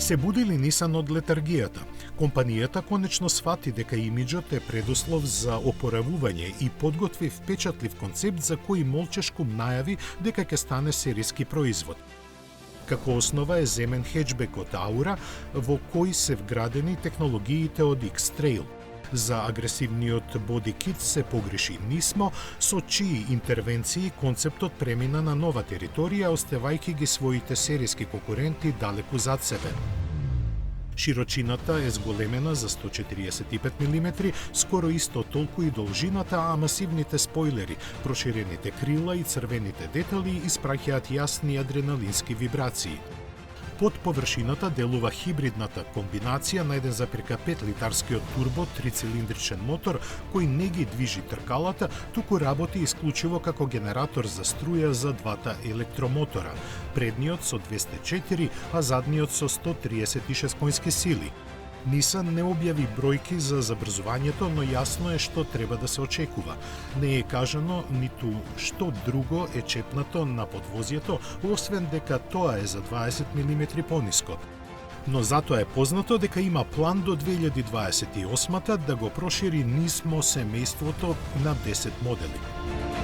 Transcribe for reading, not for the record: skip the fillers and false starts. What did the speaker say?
Се буди ли Нисан од летаргијата? Компанијата конечно сфати дека имиџот е предуслов за опоравување и подготви впечатлив концепт за кој молчешко најави дека ќе стане серијски производ. Како основа е земен хеџбек од Аура, во кој се вградени технологиите од X-Trail. За агресивниот боди кит се погреши Нисмо, со чии интервенции концептот премина на нова територија, оставајќи ги своите серијски конкуренти далеку зад себе. Широчината е зголемена за 145 мм, скоро исто толку и должината, а масивните спойлери, проширените крила и црвените детали испраќаат јасни адреналински вибрации. Под површината делува хибридната комбинација на 1,5 литарскиот турбо трицилиндричен мотор кој не ги движи тркалата, туку работи исклучиво како генератор за струја за двата електромотора, предниот со 204, а задниот со 136 конски сили. Нисан не објави бројки за забрзувањето, но јасно е што треба да се очекува. Не е кажано ниту што друго е чепнато на подвозјето, освен дека тоа е за 20 мм пониско. Но затоа е познато дека има план до 2028 да го прошири Нисмо семејството на 10 модели.